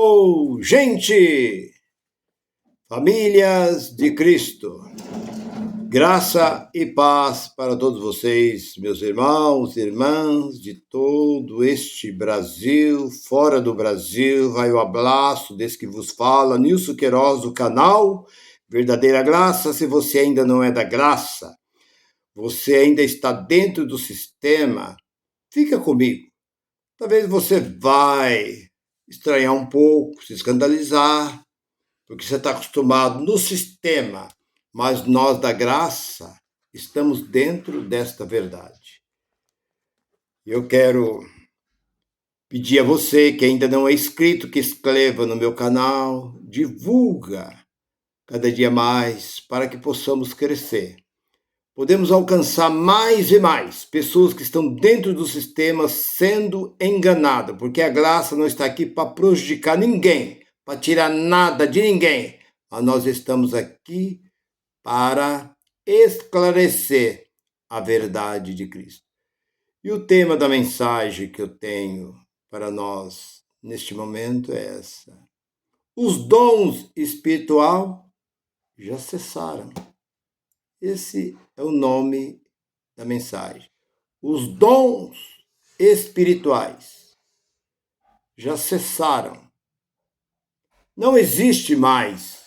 Oh, gente, famílias de Cristo, graça e paz para todos vocês, meus irmãos e irmãs de todo este Brasil, fora do Brasil. Vai o abraço desse que vos fala, Nilson Queiroz, do canal Verdadeira Graça. Se você ainda não é da graça, você ainda está dentro do sistema, fica comigo. Talvez você vai estranhar um pouco, se escandalizar, porque você está acostumado no sistema, mas nós da graça estamos dentro desta verdade. Eu quero pedir a você que ainda não é inscrito, que inscreva no meu canal, divulga cada dia mais para que possamos crescer. Podemos alcançar mais e mais pessoas que estão dentro do sistema sendo enganadas, porque a graça não está aqui para prejudicar ninguém, para tirar nada de ninguém, mas nós estamos aqui para esclarecer a verdade de Cristo. E o tema da mensagem que eu tenho para nós neste momento é essa: os dons espirituais já cessaram. Esse é o nome da mensagem. Os dons espirituais já cessaram. Não existe mais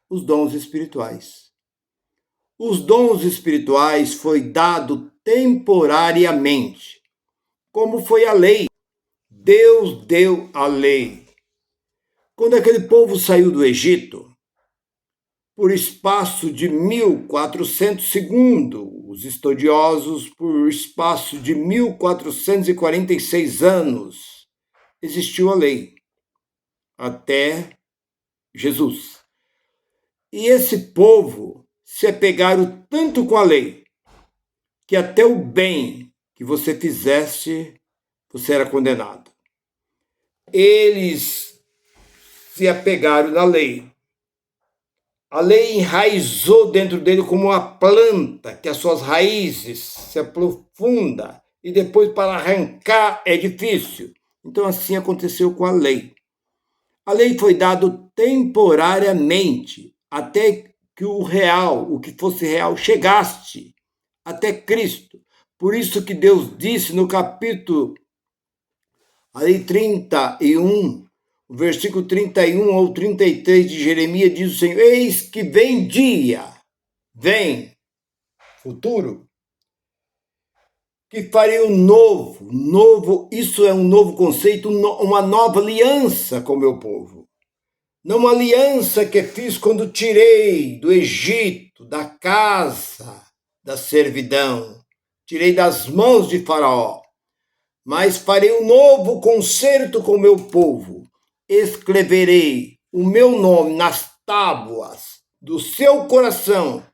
os dons espirituais. Os dons espirituais foi dado temporariamente, como foi a lei. Deus deu a lei. Quando aquele povo saiu do Egito, por espaço de 1400, segundo os estudiosos, por espaço de 1446 anos, existiu a lei, até Jesus. E esse povo se apegaram tanto com a lei, que até o bem que você fizesse, você era condenado. Eles se apegaram na lei. A lei enraizou dentro dele como uma planta, que as suas raízes se aprofundam e depois para arrancar é difícil. Então assim aconteceu com a lei. A lei foi dada temporariamente, até que o real, o que fosse real, chegasse até Cristo. Por isso que Deus disse no capítulo 31, o versículo 31 ao 33 de Jeremias, diz o Senhor: eis que vem dia, vem, futuro, que farei um novo, isso é um novo conceito, uma nova aliança com o meu povo. Não uma aliança que fiz quando tirei do Egito, da casa da servidão, tirei das mãos de Faraó, mas farei um novo concerto com o meu povo. Escreverei o meu nome nas tábuas do seu coração.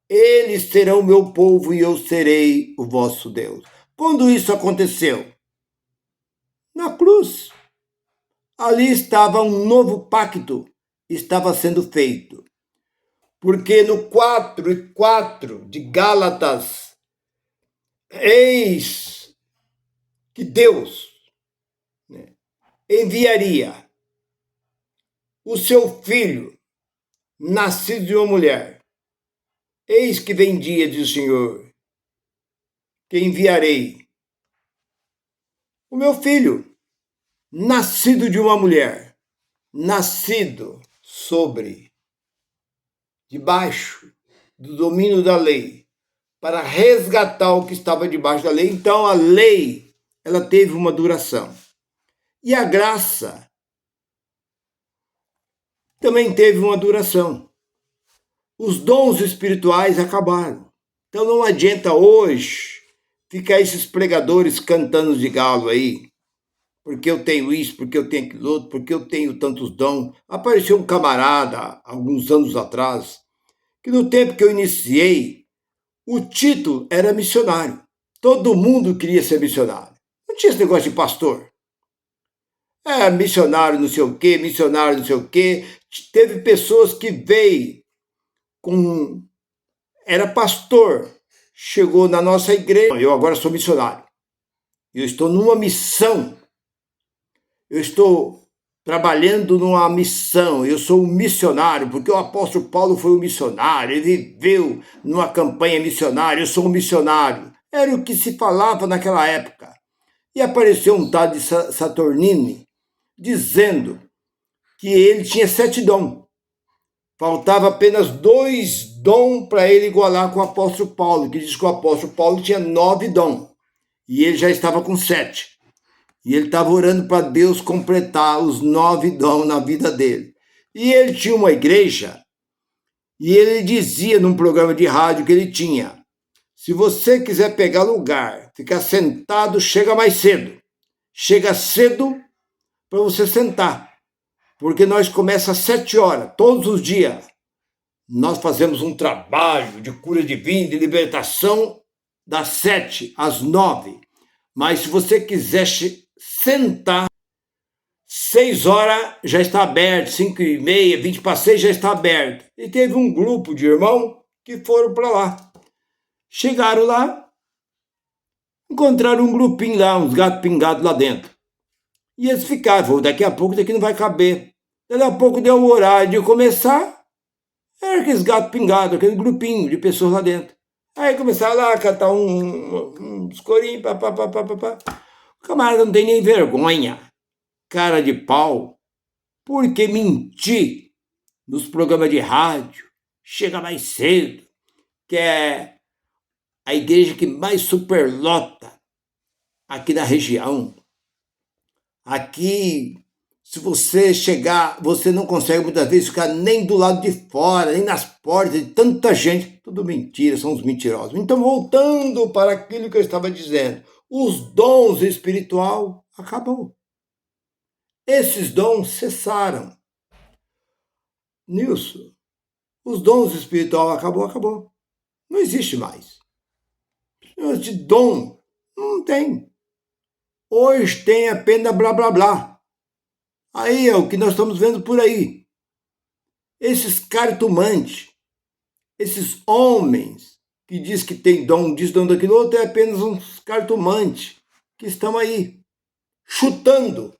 Eles serão meu povo e eu serei o vosso Deus. Quando isso aconteceu? Na cruz. Ali estava um novo pacto, estava sendo feito. Porque no 4:4 de Gálatas, eis que Deus enviaria o seu filho, nascido de uma mulher. Eis que vem dia, diz o Senhor, que enviarei o meu filho, nascido de uma mulher, nascido debaixo do domínio da lei, para resgatar o que estava debaixo da lei. Então a lei, ela teve uma duração. E a graça também teve uma duração. Os dons espirituais acabaram. Então não adianta hoje ficar esses pregadores cantando de galo aí, porque eu tenho isso, porque eu tenho aquilo outro, porque eu tenho tantos dons. Apareceu um camarada, alguns anos atrás, que no tempo que eu iniciei, o título era missionário. Todo mundo queria ser missionário. Não tinha esse negócio de pastor. Missionário não sei o quê, missionário não sei o quê. Teve pessoas que veio era pastor, chegou na nossa igreja. Eu agora sou missionário. Eu estou numa missão. Eu estou trabalhando numa missão. Eu sou um missionário, porque o apóstolo Paulo foi um missionário, ele viveu numa campanha missionária, eu sou um missionário. Era o que se falava naquela época. E apareceu um tal de Saturnine dizendo que ele tinha 7 dons. Faltava apenas 2 dons para ele igualar com o apóstolo Paulo, que diz que o apóstolo Paulo tinha 9 dons. E ele já estava com 7. E ele estava orando para Deus completar os 9 dons na vida dele. E ele tinha uma igreja, e ele dizia num programa de rádio que ele tinha: se você quiser pegar lugar, ficar sentado, chega mais cedo. Chega cedo para você sentar. Porque nós começamos às 7 horas, todos os dias. Nós fazemos um trabalho de cura divina, de libertação, das 7 às 9. Mas se você quiser sentar, 6 horas já está aberto, 5h30, 20 para 6 já está aberto. E teve um grupo de irmãos que foram para lá. Chegaram lá, encontraram um grupinho lá, uns gatos pingados lá dentro. E eles ficaram, daqui a pouco daqui não vai caber. Daqui a pouco deu o horário de começar, era aqueles gatos pingados, aquele grupinho de pessoas lá dentro. Aí começaram lá a cantar uns corinhos, papapá. O camarada não tem nem vergonha, cara de pau, porque mentir nos programas de rádio, chega mais cedo, que é a igreja que mais superlota aqui na região. Aqui, se você chegar, você não consegue muitas vezes ficar nem do lado de fora, nem nas portas de tanta gente. Tudo mentira, são os mentirosos. Então, voltando para aquilo que eu estava dizendo, os dons espiritual acabou. Esses dons cessaram. Nilson, os dons espiritual acabou. Não existe mais. De dom, não tem. Hoje tem apenas blá, blá, blá. Aí é o que nós estamos vendo por aí. Esses cartomantes, esses homens que diz que tem dom disso, dom daquilo outro, é apenas uns cartomantes que estão aí, chutando,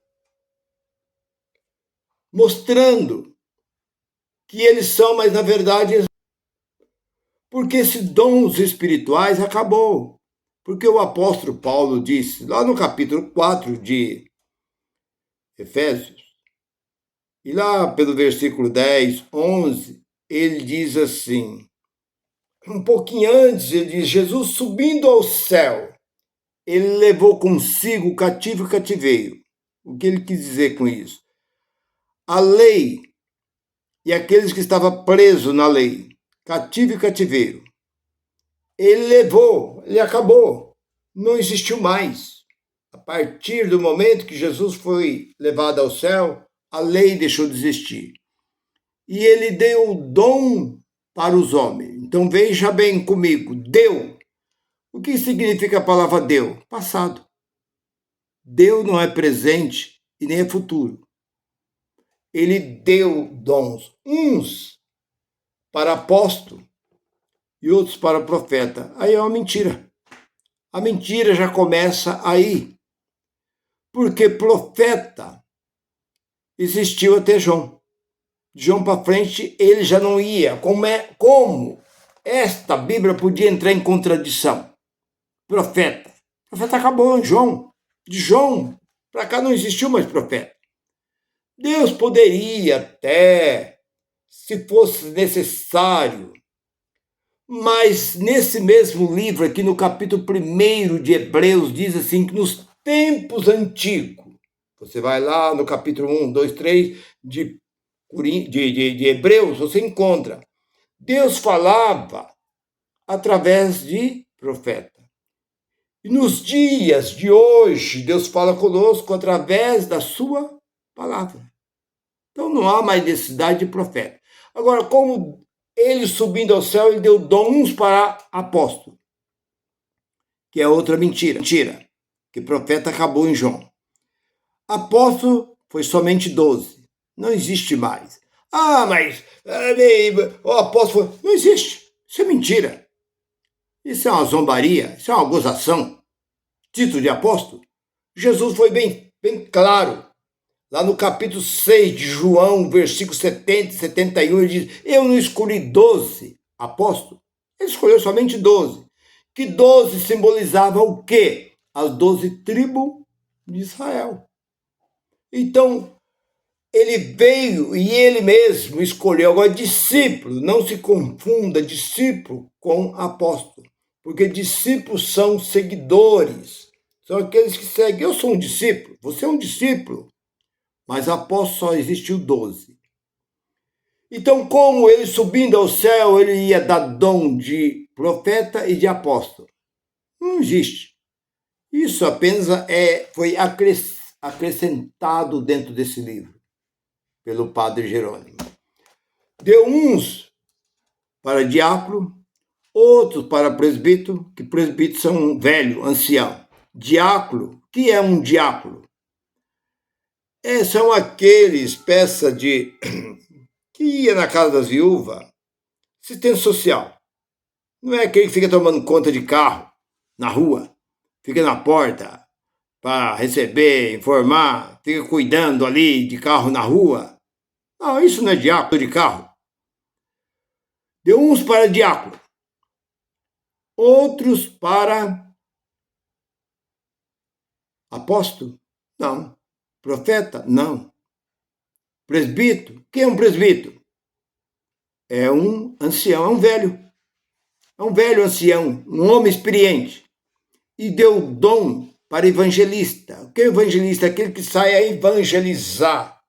mostrando que eles são, mas na verdade, porque esses dons espirituais acabou. Porque o apóstolo Paulo disse, lá no capítulo 4 de Efésios, e lá pelo versículo 10, 11, ele diz assim, um pouquinho antes, ele diz, Jesus subindo ao céu, ele levou consigo o cativo e o cativeiro. O que ele quis dizer com isso? A lei e aqueles que estavam presos na lei, cativo e cativeiro, ele levou, ele acabou, não existiu mais. A partir do momento que Jesus foi levado ao céu, a lei deixou de existir. E ele deu o dom para os homens. Então veja bem comigo, deu. O que significa a palavra deu? Passado. Deu não é presente e nem é futuro. Ele deu dons, uns para apóstolo e outros para profeta. Aí é uma mentira. A mentira já começa aí. Porque profeta existiu até João. De João para frente, ele já não ia. Como esta Bíblia podia entrar em contradição? Profeta. Profeta acabou em João. De João para cá não existiu mais profeta. Deus poderia até, se fosse necessário, mas nesse mesmo livro, aqui no capítulo 1 de Hebreus, diz assim, que nos tempos antigos, você vai lá no capítulo 1, 2, 3 de Hebreus, você encontra, Deus falava através de profeta. E nos dias de hoje, Deus fala conosco através da sua palavra. Então não há mais necessidade de profeta. Agora, como ele subindo ao céu, ele deu dons para apóstolo, que é outra mentira, que profeta acabou em João. Apóstolo foi somente 12, não existe mais. Mas o apóstolo não existe, isso é mentira. Isso é uma zombaria, isso é uma gozação. Título de apóstolo. Jesus foi bem claro. Lá no capítulo 6 de João, versículo 70 e 71, ele diz: eu não escolhi 12 apóstolos, ele escolheu somente 12. Que 12 simbolizava o quê? As 12 tribos de Israel. Então, ele veio e ele mesmo escolheu. Agora, discípulo, não se confunda discípulo com apóstolo, porque discípulos são seguidores, são aqueles que seguem. Eu sou um discípulo, você é um discípulo, mas apóstolo só existiu 12. Então, como ele subindo ao céu, ele ia dar dom de profeta e de apóstolo? Não existe. Isso apenas foi acrescentado dentro desse livro, pelo padre Jerônimo. Deu uns para diácono, outros para presbítero, que presbíteros são velho, ancião. Diácono, que é um diácono? São aqueles peça de que ia na casa das viúvas, assistência social. Não é aquele que fica tomando conta de carro na rua, fica na porta para receber, informar, fica cuidando ali de carro na rua. Não, isso não é diácono de carro. Deu uns para diácono, outros para apóstolo? Não. Profeta? Não. Presbítero? Quem é um presbítero? É um ancião, é um velho. É um velho ancião, um homem experiente. E deu dom para evangelista. O que é evangelista? Aquele que sai a evangelizar,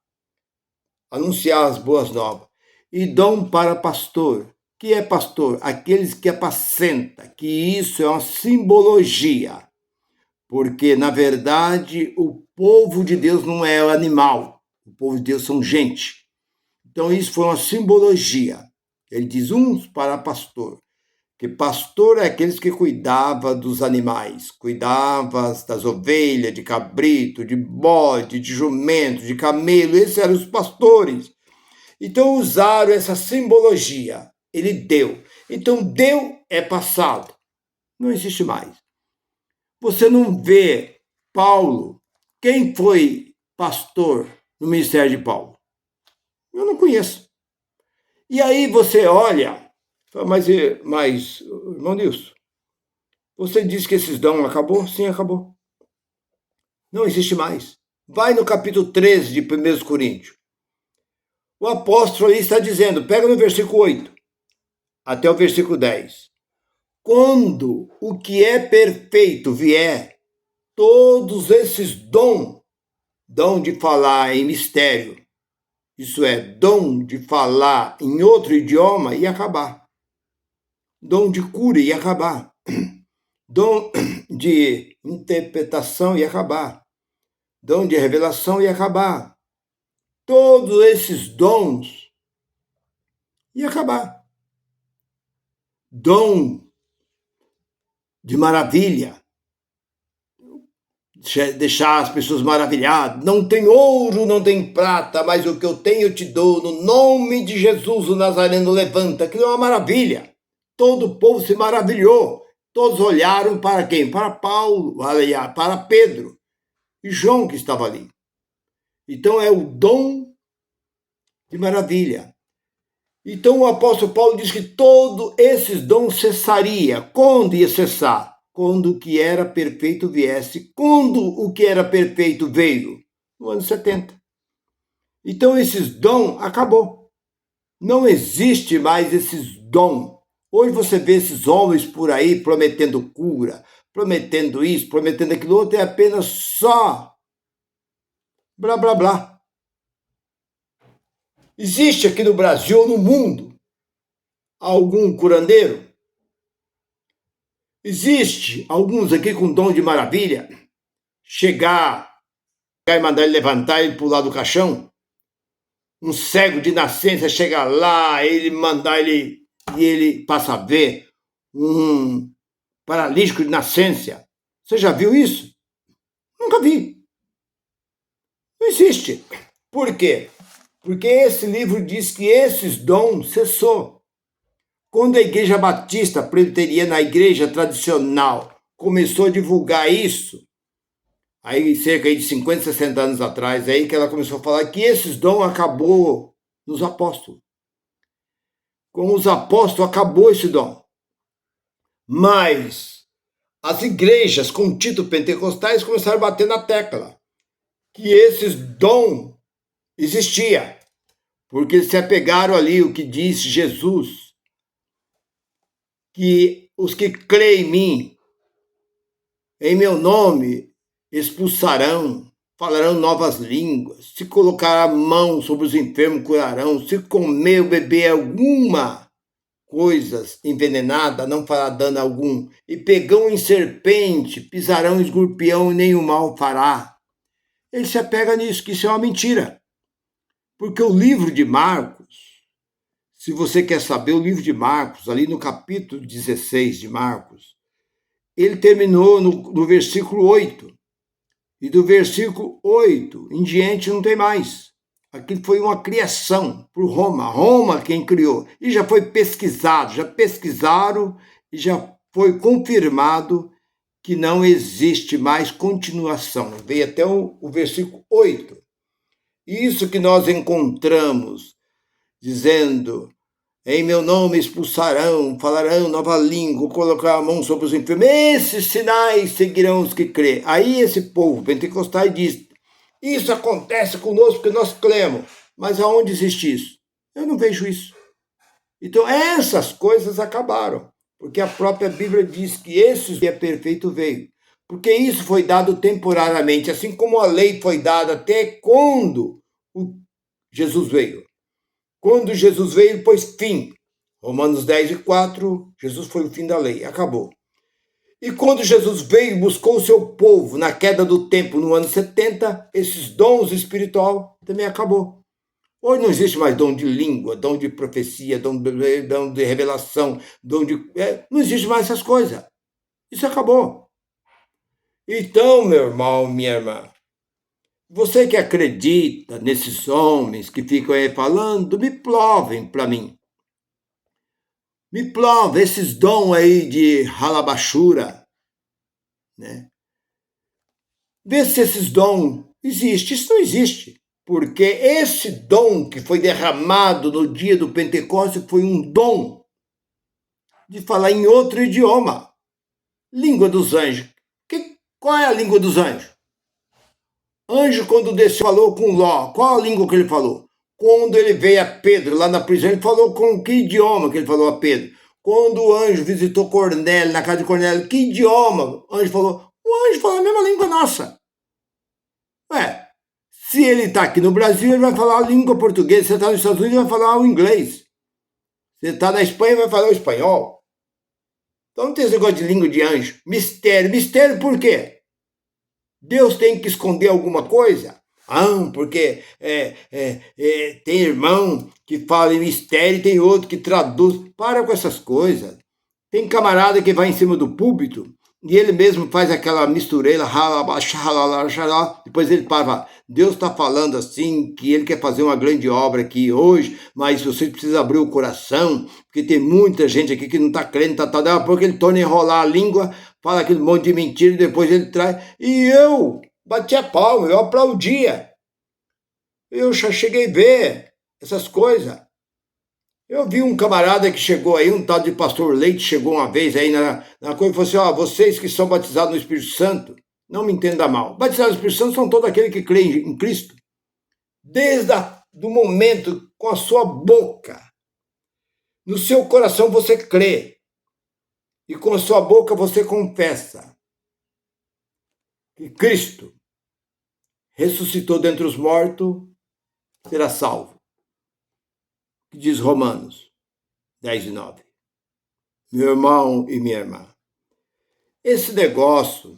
anunciar as boas novas. E dom para pastor. Que é pastor? Aqueles que apacenta, que isso é uma simbologia. Porque, na verdade, o povo de Deus não é animal. O povo de Deus são gente. Então, isso foi uma simbologia. Ele diz uns para pastor. Que pastor é aqueles que cuidava dos animais. Cuidava das ovelhas, de cabrito, de bode, de jumento, de camelo. Esses eram os pastores. Então, usaram essa simbologia. Ele deu. Então, deu é passado. Não existe mais. Você não vê Paulo. Quem foi pastor no ministério de Paulo? Eu não conheço. E aí você olha, mas irmão Nilson, você disse que esses dons acabou? Sim, acabou. Não existe mais. Vai no capítulo 13 de 1 Coríntios. O apóstolo ali está dizendo, pega no versículo 8 até o versículo 10. Quando o que é perfeito vier, todos esses dom de falar em mistério, isso é, dom de falar em outro idioma, ia acabar. Dom de cura ia acabar. Dom de interpretação ia acabar. Dom de revelação ia acabar. Todos esses dons ia acabar. Dom de maravilha, deixar as pessoas maravilhadas. Não tem ouro, não tem prata, mas o que eu tenho eu te dou. No nome de Jesus, o Nazareno levanta. Aquilo é uma maravilha. Todo o povo se maravilhou. Todos olharam para quem? Para Paulo, para Pedro e João que estava ali. Então é o dom de maravilha. Então o apóstolo Paulo diz que todos esses dons cessaria. Quando ia cessar? Quando o que era perfeito viesse. Quando o que era perfeito veio? No ano 70. Então esses dons acabou. Não existe mais esses dons. Hoje você vê esses homens por aí prometendo cura, prometendo isso, prometendo aquilo outro, é apenas só blá, blá, blá. Existe aqui no Brasil ou no mundo algum curandeiro? Existe alguns aqui com dom de maravilha? Chegar e mandar ele levantar e pular do caixão? Um cego de nascença chegar lá, ele mandar ele e ele passa a ver. Um paralítico de nascença. Você já viu isso? Nunca vi. Não existe. Por quê? Porque esse livro diz que esses dons cessou. Quando a Igreja Batista Presbiteriana, a igreja tradicional, começou a divulgar isso, aí cerca de 50, 60 anos atrás, aí que ela começou a falar que esses dons acabou nos apóstolos. Com os apóstolos acabou esse dom. Mas as igrejas com título pentecostais começaram a bater na tecla que esses dons existiam, porque eles se apegaram ali o que disse Jesus, que os que creem em mim, em meu nome, expulsarão, falarão novas línguas, se colocar a mão sobre os enfermos, curarão, se comer ou beber alguma coisa envenenada, não fará dano algum, e pegão em serpente, pisarão em escorpião e nenhum mal fará. Ele se apega nisso, que isso é uma mentira. Porque o livro de Marcos, se você quer saber, o livro de Marcos, ali no capítulo 16 de Marcos, ele terminou no versículo 8. E do versículo 8 em diante não tem mais. Aquilo foi uma criação por Roma. Roma quem criou. E já foi pesquisado, já pesquisaram e já foi confirmado que não existe mais continuação. Veio até o versículo 8. Isso que nós encontramos dizendo: em meu nome expulsarão, falarão nova língua, colocar a mão sobre os enfermos. Esses sinais seguirão os que crê. Aí esse povo pentecostal diz: isso acontece conosco porque nós cremos. Mas aonde existe isso? Eu não vejo isso. Então essas coisas acabaram, porque a própria Bíblia diz que esse que é perfeito veio. Porque isso foi dado temporariamente, assim como a lei foi dada até quando Jesus veio. Quando Jesus veio, pôs fim. Romanos 10:4, Jesus foi o fim da lei, acabou. E quando Jesus veio e buscou o seu povo na queda do templo no ano 70, esses dons espiritual também acabou. Hoje não existe mais dom de língua, dom de profecia, dom de revelação, não existe mais essas coisas. Isso acabou. Então, meu irmão, minha irmã, você que acredita nesses homens que ficam aí falando, me provem para mim. Me prova esses dons aí de ralabachura, né? Vê se esses dons existem. Isso não existe. Porque esse dom que foi derramado no dia do Pentecostes foi um dom de falar em outro idioma. Língua dos anjos. Qual é a língua dos anjos? Anjo, quando desceu, falou com Ló. Qual a língua que ele falou? Quando ele veio a Pedro, lá na prisão, ele falou com que idioma que ele falou a Pedro? Quando o anjo visitou Cornélio, na casa de Cornélio, que idioma o anjo falou? O anjo falou a mesma língua nossa. Se ele está aqui no Brasil, ele vai falar a língua portuguesa. Se você está nos Estados Unidos, ele vai falar o inglês. Se você está na Espanha, ele vai falar o espanhol. Então não tem esse negócio de língua de anjo. Mistério. Mistério por quê? Deus tem que esconder alguma coisa? Porque tem irmão que fala em mistério e tem outro que traduz. Para com essas coisas. Tem camarada que vai em cima do púlpito e ele mesmo faz aquela mistureira, depois ele para. Deus está falando assim, que ele quer fazer uma grande obra aqui hoje, mas vocês precisam abrir o coração, porque tem muita gente aqui que não está crendo, porque ele torna a enrolar a língua, fala aquele monte de mentira e depois ele traz. E eu bati a palma, eu aplaudia. Eu já cheguei a ver essas coisas. Eu vi um camarada que chegou aí, um tal de pastor Leite, chegou uma vez aí na coisa e falou assim: vocês que são batizados no Espírito Santo, não me entenda mal. Batizados no Espírito Santo são todos aqueles que creem em Cristo. Desde o momento, com a sua boca, no seu coração você crê. E com a sua boca você confessa que Cristo ressuscitou dentre os mortos, será salvo. Que diz Romanos 10:9. Meu irmão e minha irmã, esse negócio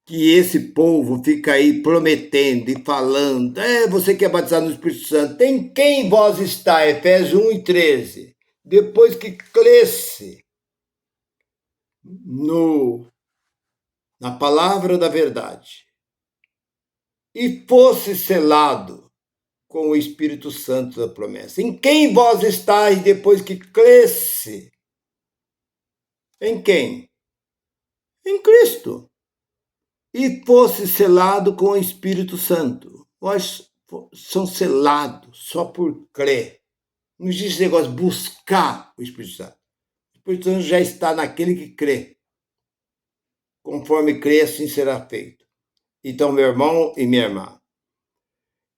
que esse povo fica aí prometendo e falando, você que é batizado no Espírito Santo, em quem vós está? Efésios 1:13. Depois que cresce na palavra da verdade e fosse selado com o Espírito Santo da promessa. Em quem vós estáis depois que cresce? Em quem? Em Cristo. e fosse selado com o Espírito Santo. Nós são selados só por crer. Não existe negócio de buscar o Espírito Santo. O Espírito Santo já está naquele que crê. Conforme crê, assim será feito. Então, meu irmão e minha irmã,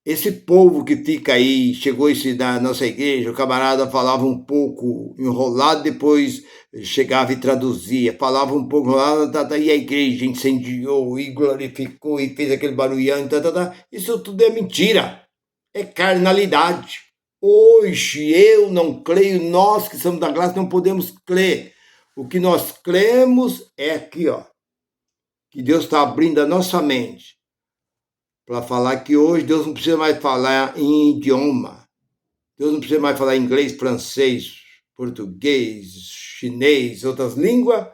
esse povo que fica aí, chegou esse da nossa igreja, o camarada falava um pouco enrolado, depois chegava e traduzia, falava um pouco enrolado, e a igreja incendiou, e glorificou, e fez aquele barulhão, isso tudo é mentira, é carnalidade. Hoje eu não creio, nós que somos da graça não podemos crer. O que nós cremos é aqui, ó, que Deus está abrindo a nossa mente para falar que hoje Deus não precisa mais falar em idioma. Deus não precisa mais falar inglês, francês, português, chinês, outras línguas,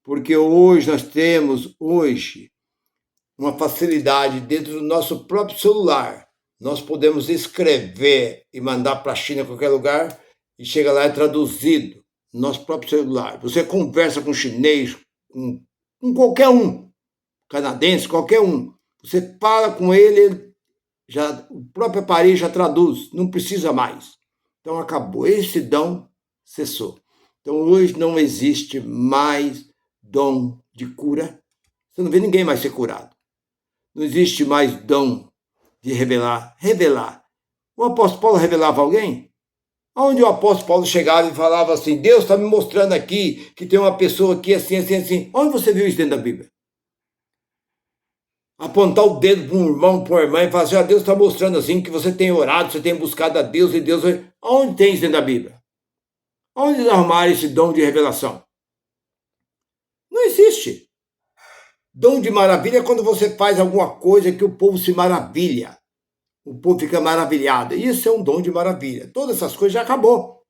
porque hoje nós temos uma facilidade dentro do nosso próprio celular. Nós podemos escrever e mandar para a China, qualquer lugar, e chega lá é traduzido no nosso próprio celular. Você conversa com chinês, com qualquer um, canadense, qualquer um. Você fala com ele, já, o próprio aparelho já traduz, não precisa mais. Então acabou, esse dom cessou. Então hoje não existe mais dom de cura. Você não vê ninguém mais ser curado. Não existe mais dom de revelar. O apóstolo Paulo revelava alguém? Onde o apóstolo Paulo chegava e falava assim, Deus está me mostrando aqui que tem uma pessoa aqui assim, assim, assim. Onde você viu isso dentro da Bíblia? Apontar o dedo para um irmão, para uma irmã e falar assim, Deus está mostrando assim que você tem orado, você tem buscado a Deus e Deus... Onde tem isso dentro da Bíblia? Onde arrumaram esse dom de revelação? Não existe. Dom de maravilha é quando você faz alguma coisa que o povo se maravilha. O povo fica maravilhado. Isso é um dom de maravilha. Todas essas coisas já acabou.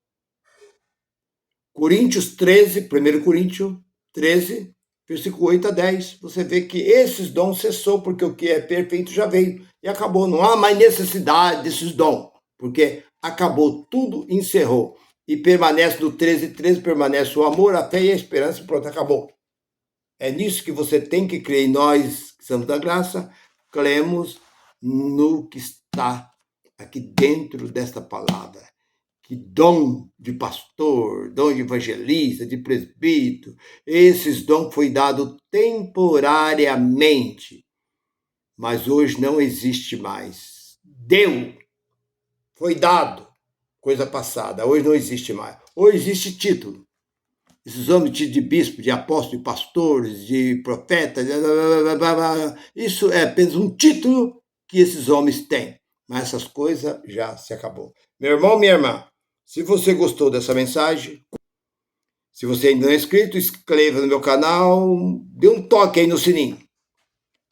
Coríntios 13, 1 Coríntios 13, versículo 8 a 10. Você vê que esses dons cessou, porque o que é perfeito já veio. E acabou. Não há mais necessidade desses dons, porque acabou, tudo encerrou. E permanece no 13, permanece o amor, a fé e a esperança, e pronto, acabou. É nisso que você tem que crer. E nós, que somos da graça, cremos no que está aqui dentro desta palavra. Que dom de pastor, dom de evangelista, de presbítero, esses dons foi dado temporariamente, mas hoje não existe mais. Deu, foi dado, coisa passada, hoje não existe mais. Hoje existe título. Esses homens de bispo, de apóstolo, de pastores, de profeta, isso é apenas um título que esses homens têm. Mas essas coisas já se acabou. Meu irmão, minha irmã, se você gostou dessa mensagem, se você ainda não é inscrito, inscreva no meu canal, dê um toque aí no sininho,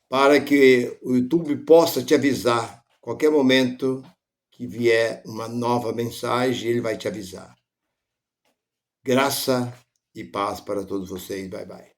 para que o YouTube possa te avisar a qualquer momento que vier uma nova mensagem, ele vai te avisar. Graça e paz para todos vocês. Bye, bye.